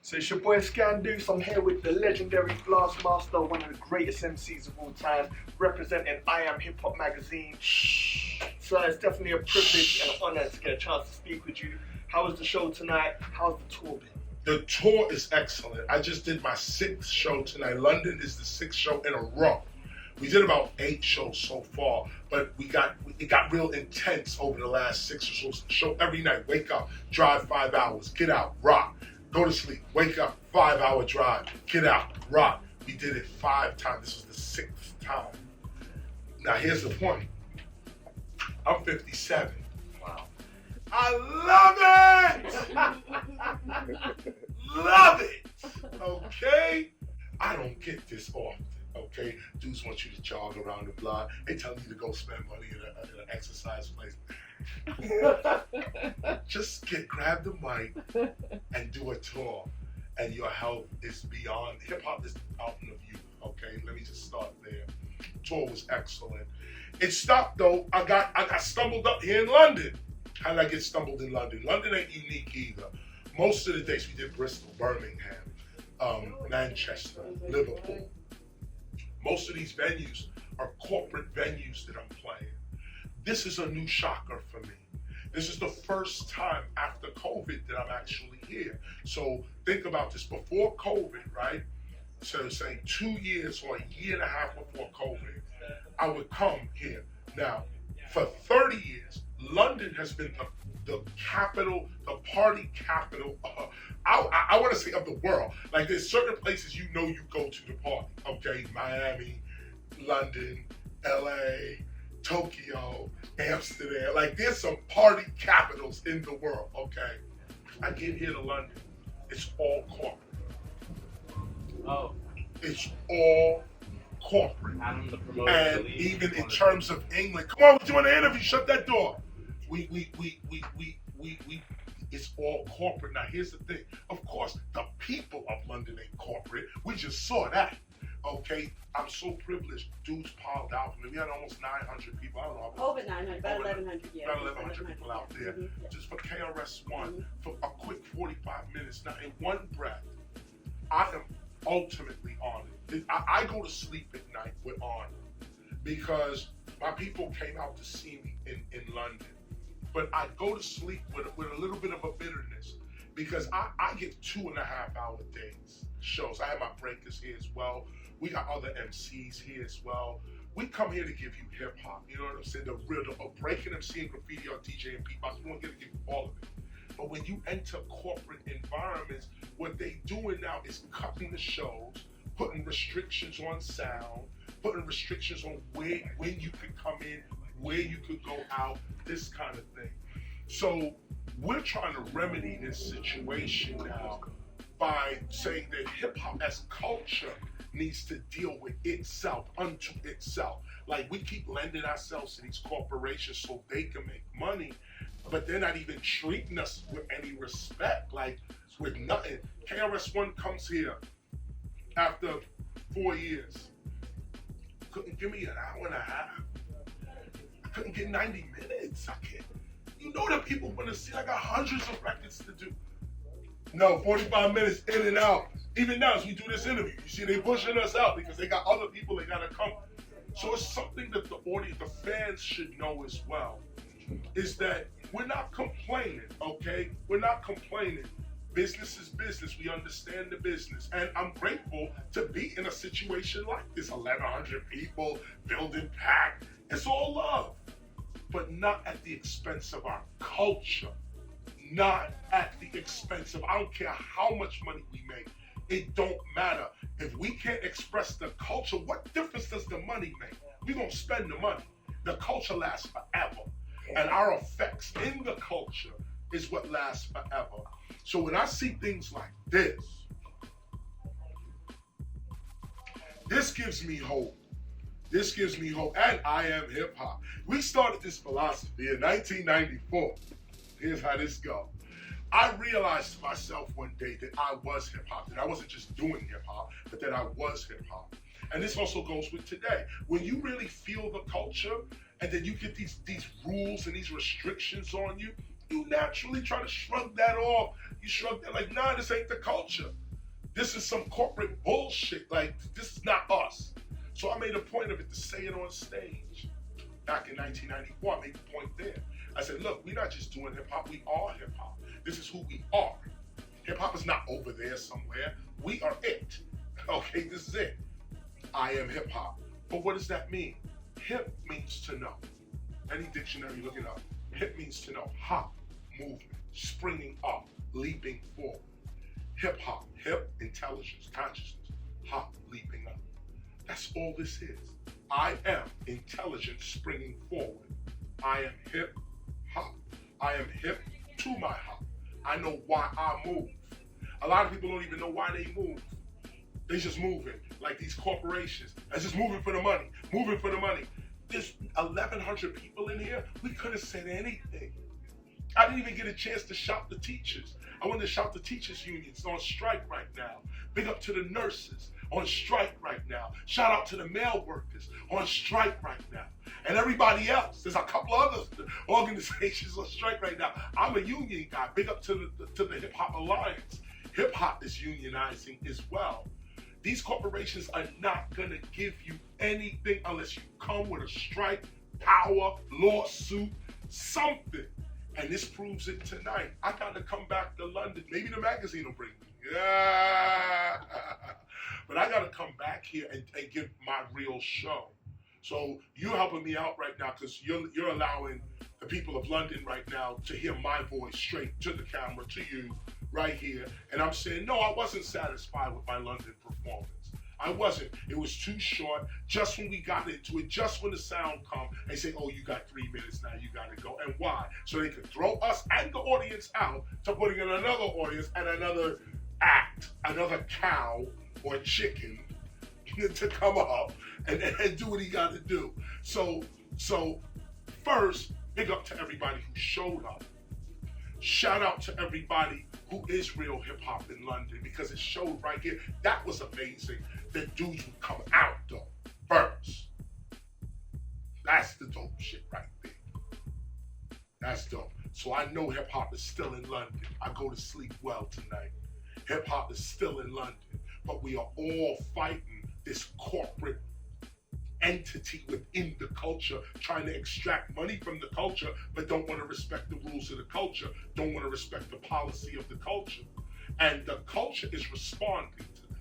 So it's your boy SKANDOUZ. I'm here with the legendary Blastmaster, one of the greatest MCs of all time, representing I Am Hip Hop magazine. So it's definitely a privilege and an honor to get a chance to speak with you. How was the show tonight? How's the tour been? The tour is excellent. I just did my 6th show tonight. London is the 6th show in a row. We did about 8 shows so far, but it got real intense over the last 6 or so. Show every night. Wake up, drive 5 hours, get out, rock. Go to sleep, wake up, 5-hour drive, get out, rock. We did it 5 times. This was the 6th time. Now here's the point. I'm 57. Wow. I love it! Love it! Okay? I don't get this often, okay? Dudes want you to jog around the block. They tell you to go spend money in an exercise place. Just grab the mic and do a tour, and your health is beyond. Hip hop is the fountain of youth. Okay, let me just start there. Tour was excellent. It stopped though. I got stumbled up here in London. How did I get stumbled in London? London ain't unique either. Most of the days we did Bristol, Birmingham, Manchester, Liverpool. Most of these venues are corporate venues that I'm playing. This is a new shocker for me. This is the first time after COVID that I'm actually here. So think about this, before COVID, right? So say 2 years or a year and a half before COVID, I would come here. Now, for 30 years, London has been the capital, the party capital, I want to say of the world. Like there's certain places you know you go to the party, okay? Miami, London, LA, Tokyo, Amsterdam, like there's some party capitals in the world, okay? I get here to London, it's all corporate. Oh. It's all corporate. And even in terms of England, come on, we're doing an interview, shut that door. It's all corporate. Now here's the thing, of course, the people of London ain't corporate. We just saw that. Okay, I'm so privileged. Dudes piled out. I mean, we had almost 900 people. I don't know. Over 900, about 1,100, yeah. About 1,100 people out there. Just for KRS ONE, for a quick 45 minutes. Now, in one breath, I am ultimately honored. I go to sleep at night with honor because my people came out to see me in London. But I go to sleep with a little bit of a bitterness because I get 2.5-hour days shows. I have my breakers here as well. We got other MCs here as well. We come here to give you hip hop, you know what I'm saying? The real, breaking MC and graffiti or DJ and beatbox, we don't get to give you all of it. But when you enter corporate environments, what they doing now is cutting the shows, putting restrictions on sound, putting restrictions on when you could come in, where you could go out, this kind of thing. So we're trying to remedy this situation now by saying that hip hop as culture needs to deal with itself, unto itself. Like we keep lending ourselves to these corporations so they can make money, but they're not even treating us with any respect, like with nothing. KRS ONE comes here after 4 years. Couldn't give me an hour and a half. I couldn't get 90 minutes. I can't. You know that people want to see, I got hundreds of records to do. No, 45 minutes in and out. Even now, as we do this interview, you see they pushing us out because they got other people they gotta come. So it's something that the audience, the fans should know as well, is that we're not complaining, okay? We're not complaining. Business is business. We understand the business. And I'm grateful to be in a situation like this. 1,100 people, building packed. It's all love, but not at the expense of our culture. Not at the expense of, I don't care how much money we make. It don't matter. If we can't express the culture, what difference does the money make? We're going to spend the money. The culture lasts forever. And our effects in the culture is what lasts forever. So when I see things like this gives me hope. This gives me hope. And I Am Hip Hop. We started this philosophy in 1994. Here's how this goes. I realized to myself one day that I was hip hop, that I wasn't just doing hip hop, but that I was hip hop. And this also goes with today. When you really feel the culture and then you get these rules and these restrictions on you, you naturally try to shrug that off. You shrug that like, nah, this ain't the culture. This is some corporate bullshit. Like, this is not us. So I made a point of it to say it on stage. Back in 1994, I made the point there. I said, look, we're not just doing hip hop, we are hip hop. This is who we are. Hip hop is not over there somewhere. We are it. Okay, this is it. I am hip hop. But what does that mean? Hip means to know. Any dictionary, look it up. Hip means to know. Hop, movement, springing up, leaping forward. Hip hop, hip, intelligence, consciousness. Hop, leaping up. That's all this is. I am intelligence springing forward. I am hip hop. I am hip to my hop. I know why I move. A lot of people don't even know why they move. They just moving like these corporations. They're just moving for the money, moving for the money. There's 1,100 people in here. We could have said anything. I didn't even get a chance to shout the teachers. I wanted to shout the teachers unions on strike right now. Big up to the nurses on strike right now. Shout out to the mail workers on strike right now. And everybody else. There's a couple other organizations on strike right now. I'm a union guy. Big up to the Hip Hop Alliance. Hip hop is unionizing as well. These corporations are not gonna give you anything unless you come with a strike, power, lawsuit, something. And this proves it tonight. I gotta come back to London. Maybe the magazine will bring me. Yeah. But I gotta come back here and give my real show. So you're helping me out right now because you're allowing the people of London right now to hear my voice straight to the camera, to you, right here. And I'm saying, no, I wasn't satisfied with my London performance. I wasn't. It was too short. Just when we got into it, just when the sound come, they say, oh, you got 3 minutes now, you gotta go. And why? So they could throw us and the audience out to putting in another audience and another act, another cow or chicken to come up and do what he got to do. So first, big up to everybody who showed up. Shout out to everybody who is real hip hop in London because it showed right here. That was amazing. The dudes would come out though first. That's the dope shit right there. That's dope. So I know hip hop is still in London. I go to sleep well tonight. Hip hop is still in London, but we are all fighting this corporate entity within the culture, trying to extract money from the culture, but don't want to respect the rules of the culture, don't want to respect the policy of the culture. And the culture is responding to that.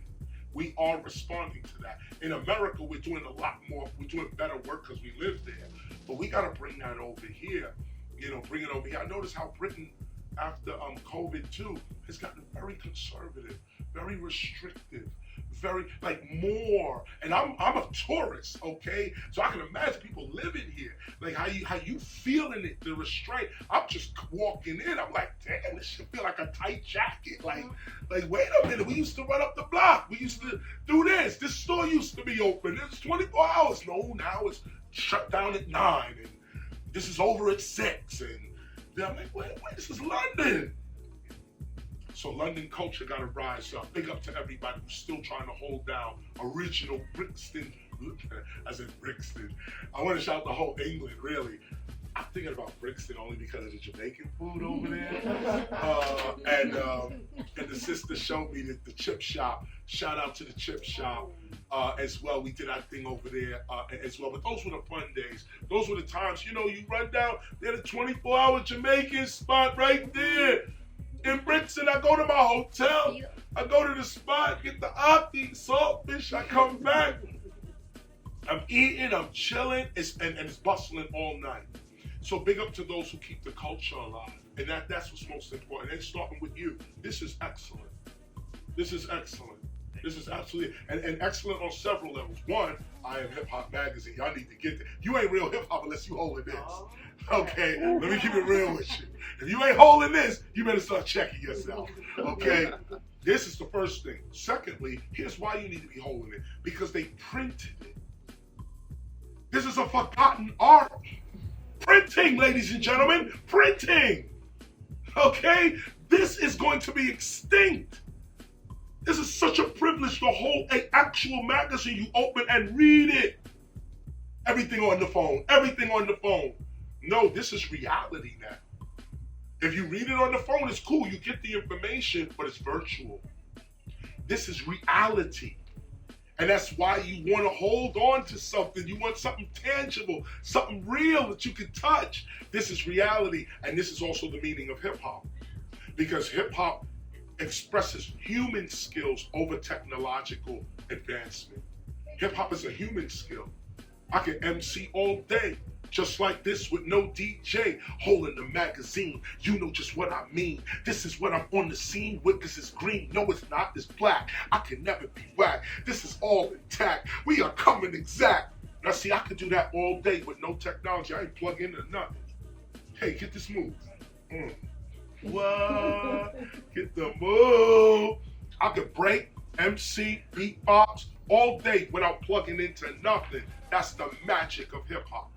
We are responding to that. In America, we're doing a lot more, we're doing better work because we live there, but we got to bring that over here, bring it over here. I noticed how Britain, after COVID too, has gotten very conservative, very restrictive, very more. And I'm a tourist, okay? So I can imagine people living here, like how you feeling it, the restraint. I'm just walking in, I'm like, damn, this shit feel like a tight jacket. Like wait a minute, we used to run up the block. We used to do this. This store used to be open. It's 24 hours. No, now it's shut down at 9 and this is over at 6. And then I'm like, wait, this is London. So London culture got to rise up. Big up to everybody who's still trying to hold down original Brixton. I said Brixton. I want to shout the whole England, really. I'm thinking about Brixton only because of the Jamaican food over there. And the sister showed me the chip shop. Shout out to the chip shop as well. We did our thing over there as well. But those were the fun days. Those were the times, you run down, there's a 24-hour Jamaican spot right there. In Brixton, I go to my hotel, I go to the spot, get the eat saltfish, I come back, I'm eating, I'm chilling, and it's bustling all night. So big up to those who keep the culture alive, and that's what's most important. And starting with you, this is excellent. This is excellent. This is absolutely, and excellent on several levels. One, I Am Hip Hop Magazine, y'all need to get there. You ain't real hip hop unless you holding this. Okay, let me keep it real with you. If you ain't holding this, you better start checking yourself. Okay, this is the first thing. Secondly, here's why you need to be holding it. Because they printed it. This is a forgotten art. Printing, ladies and gentlemen, printing. Okay, this is going to be extinct. This is such a privilege to hold an actual magazine. You open and read it. Everything on the phone, everything on the phone. No, this is reality now. If you read it on the phone, it's cool. You get the information, but it's virtual. This is reality. And that's why you want to hold on to something. You want something tangible, something real that you can touch. This is reality. And this is also the meaning of hip hop. Because hip hop expresses human skills over technological advancement. Hip hop is a human skill. I can MC all day, just like this with no DJ holding the magazine. You know just what I mean. This is what I'm on the scene with. This is green. No, it's not. It's black. I can never be whack. This is all intact. We are coming exact. Now see, I could do that all day with no technology. I ain't plug into nothing. Hey, get this move. What? Get the move. I could break, MC, beatbox all day without plugging into nothing. That's the magic of hip hop.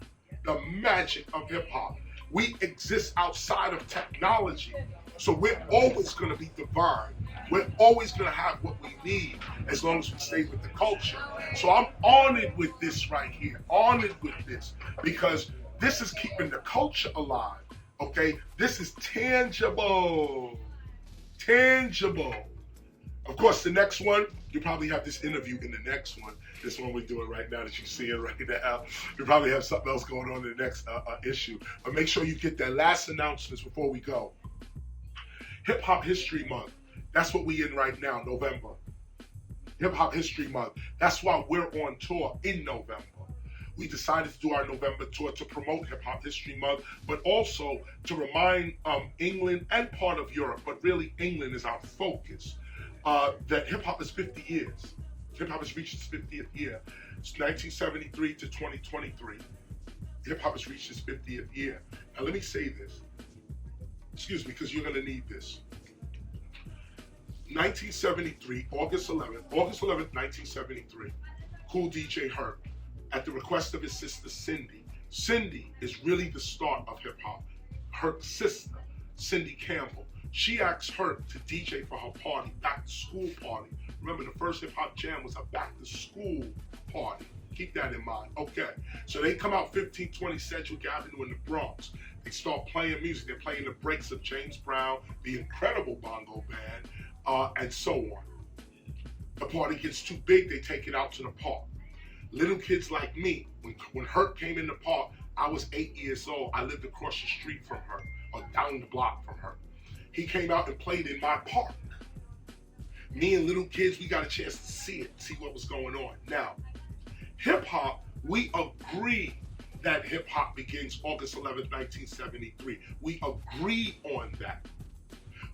The magic of hip hop. We exist outside of technology. So we're always going to be divine. We're always going to have what we need as long as we stay with the culture. So I'm honored with this right here. Honored with this because this is keeping the culture alive. Okay? This is tangible. Tangible. Of course, the next one, you probably have this interview in the next one. This one we're doing right now that you see it right now. You probably have something else going on in the next issue. But make sure you get that last announcements before we go. Hip Hop History Month. That's what we in right now, November. Hip Hop History Month. That's why we're on tour in November. We decided to do our November tour to promote Hip Hop History Month, but also to remind England and part of Europe, but really England is our focus, that hip hop is 50 years. Hip hop has reached its 50th year. It's 1973 to 2023. Hip hop has reached its 50th year. Now let me say this. Excuse me, because you're gonna need this. 1973, August 11th, 1973, Cool DJ Herc, at the request of his sister Cindy. Cindy is really the start of hip hop. Herc's sister, Cindy Campbell, she asked Herc to DJ for her party, back to school party. Remember, the first hip hop jam was a back to school party. Keep that in mind. Okay, so they come out 1520 Sedgwick Avenue in the Bronx. They start playing music. They're playing the breaks of James Brown, the Incredible Bongo Band, and so on. The party gets too big, they take it out to the park. Little kids like me, when Herc came in the park, I was 8 years old. I lived across the street from her, or down the block from her. He came out and played in my park. Me and little kids, we got a chance to see it, see what was going on. Now, hip hop, we agree that hip hop begins August 11th, 1973. We agree on that.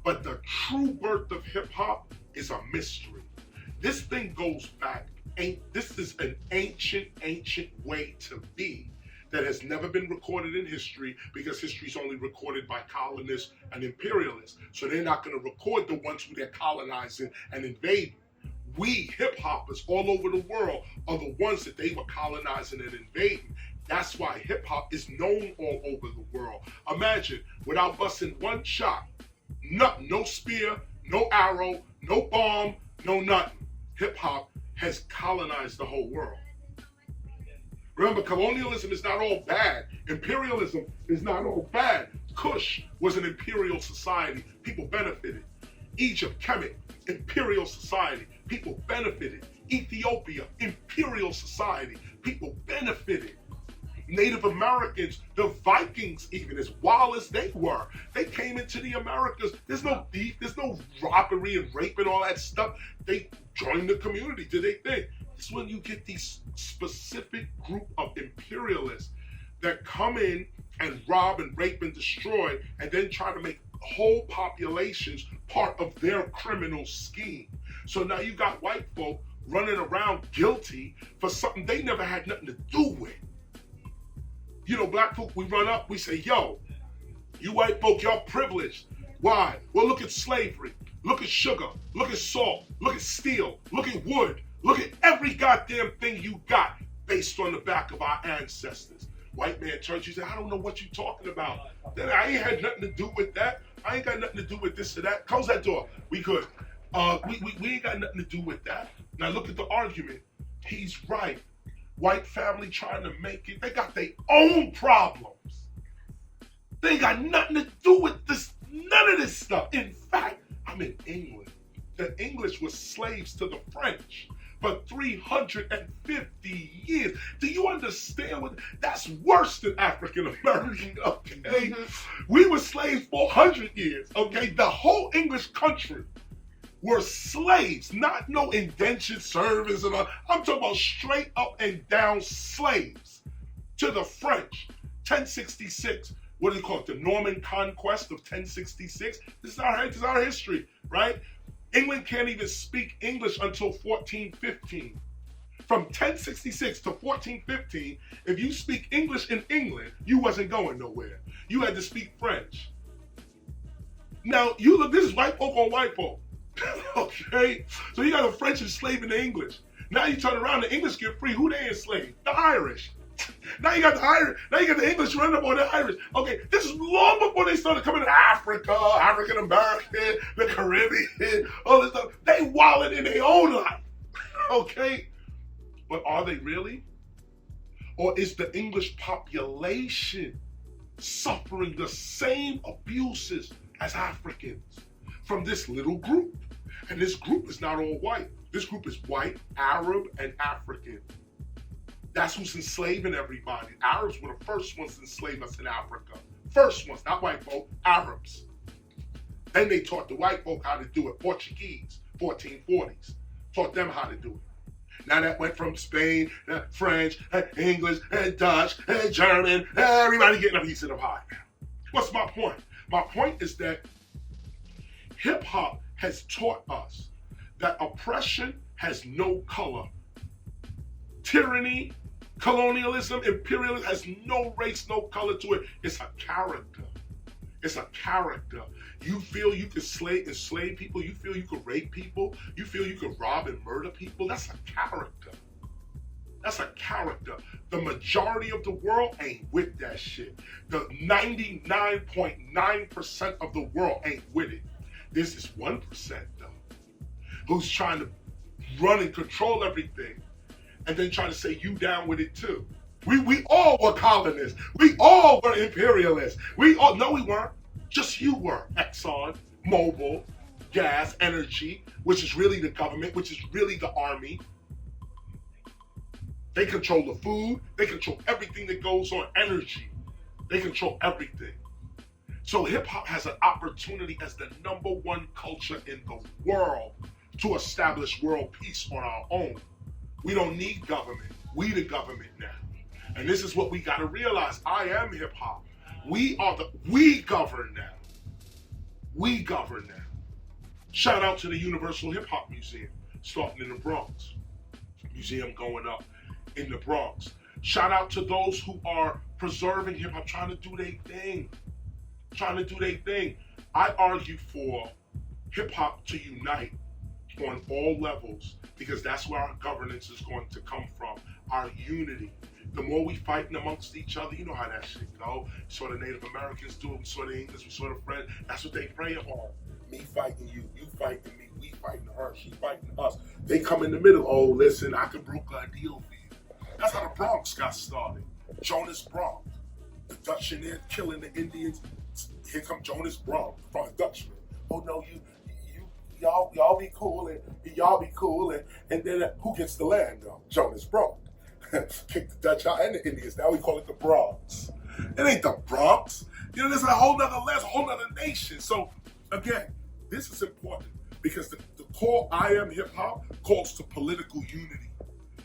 But the true birth of hip hop is a mystery. This thing goes back, this is an ancient way to be that has never been recorded in history, because history is only recorded by colonists and imperialists. So they're not going to record the ones who they're colonizing and invading. We hip hoppers all over the world are the ones that they were colonizing and invading. That's why hip hop is known all over the world. Imagine, without busting one shot, nothing, no spear, no arrow, no bomb, no nothing. Hip hop has colonized the whole world. Remember, colonialism is not all bad. Imperialism is not all bad. Kush was an imperial society. People benefited. Egypt, Kemet, imperial society. People benefited. Ethiopia, imperial society. People benefited. Native Americans, the Vikings, even as wild as they were, they came into the Americas. There's no beef, there's no robbery and rape and all that stuff. They joined the community, did they think? It's when you get these specific group of imperialists that come in and rob and rape and destroy, and then try to make whole populations part of their criminal scheme. So now you got white folk running around guilty for something they never had nothing to do with. You know, black folk, we run up, we say, yo, you white folk, y'all privileged. Why? Well, look at slavery. Look at sugar. Look at salt. Look at steel. Look at wood. Look at every goddamn thing you got based on the back of our ancestors. White man turns, you say, I don't know what you're talking about. Then I ain't had nothing to do with that. I ain't got nothing to do with this or that. Close that door. We good. We ain't got nothing to do with that. Now look at the argument. He's right. White family trying to make it, they got their own problems. They ain't got nothing to do with this none of this stuff. In fact, I'm in England. The English were slaves to the French for 350 years. Do you understand what? That's worse than African American, okay? We were slaves for 100 years, okay? The whole English country were slaves, not no indentured servants. And I'm talking about straight up and down slaves to the French. 1066, what do you call it? The Norman Conquest of 1066. This is our history, right? England can't even speak English until 1415. From 1066 to 1415, if you speak English in England, you wasn't going nowhere. You had to speak French. Now, you look, this is white folk on white folk. Okay? So you got the French enslaving the English. Now you turn around, the English get free. Who they enslaved? The Irish. Now you got the Irish. Now you got the English running up on the Irish. Okay, this is long before they started coming to Africa, African American, the Caribbean, all this stuff. They wallowed in their own life. Okay? But are they really? Or is the English population suffering the same abuses as Africans from this little group? And this group is not all white. This group is white, Arab, and African. That's who's enslaving everybody. Arabs were the first ones to enslave us in Africa. First ones, not white folk, Arabs. Then they taught the white folk how to do it. Portuguese, 1440s. Taught them how to do it. Now that went from Spain, French, English, and Dutch, and German, everybody getting a piece of the pie. What's my point? My point is that hip hop has taught us that oppression has no color. Tyranny, colonialism, imperialism has no race, no color to it. It's a character. It's a character. You feel you can enslave people. You feel you can rape people. You feel you can rob and murder people. That's a character. That's a character. The majority of the world ain't with that shit. The 99.9% of the world ain't with it. This is 1% though, who's trying to run and control everything, and then trying to say you down with it too. We all were colonists. We all were imperialists. No, we weren't. Just you were. Exxon, Mobil, gas, energy, which is really the government, which is really the army. They control the food. They control everything that goes on. Energy. They control everything. So hip hop has an opportunity as the #1 culture in the world to establish world peace on our own. We don't need government. We the government now. And this is what we got to realize. I am hip hop. We govern now. We govern now. Shout out to the Universal Hip Hop Museum, starting in the Bronx. Museum going up in the Bronx. Shout out to those who are preserving hip hop, trying to do their thing. I argue for hip hop to unite on all levels, because that's where our governance is going to come from, our unity. The more we fighting amongst each other, you know how that shit go. We saw the Native Americans do it, we saw the English, we saw the French. That's what they pray upon. Me fighting you, you fighting me, we fighting her, she fighting us. They come in the middle. Oh, listen, I can broker a deal for you. That's how the Bronx got started. Jonas Bronx. The Dutch in there killing the Indians. Here come Jonas Bronx, from a Dutchman. Oh no, y'all be cool and then who gets the land though? Jonas Bronx. Kick the Dutch out and the Indians. Now we call it the Bronx. It ain't the Bronx. You know, there's a whole nother land, a whole nother nation. So again, this is important because the call I am hip hop calls to political unity.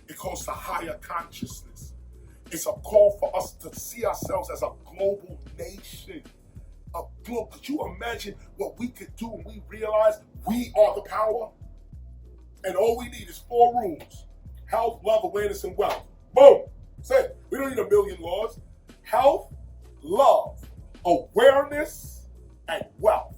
It calls to higher consciousness. It's a call for us to see ourselves as a global nation. Could you imagine what we could do when we realize we are the power? And all we need is 4 rules: health, love, awareness, and wealth. Boom. That's it. We don't need a million laws. Health, love, awareness, and wealth.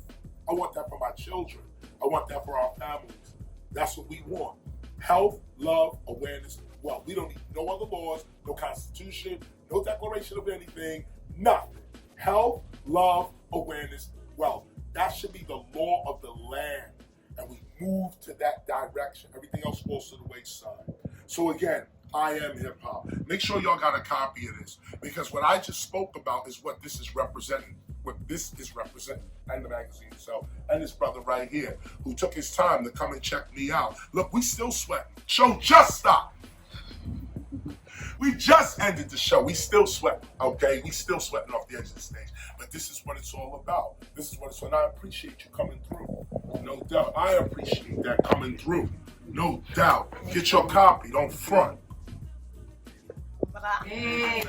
I want that for my children. I want that for our families. That's what we want. Health, love, awareness, wealth. We don't need no other laws, no constitution, no declaration of anything, nothing. Health, love, awareness, wealth. That should be the law of the land. And we move to that direction. Everything else falls to the wayside. So again, I am hip hop. Make sure y'all got a copy of this, because what I just spoke about is what this is representing what this is representing, and the magazine itself, and his brother right here, who took his time to come and check me out. Look, we still sweating. Show just stopped. We just ended the show. We still sweating, okay? We still sweating off the edge of the stage. But this is what it's all about. This is what it's all about. I appreciate you coming through. No doubt. I appreciate that coming through. No doubt. Get your copy. Don't front. Hey.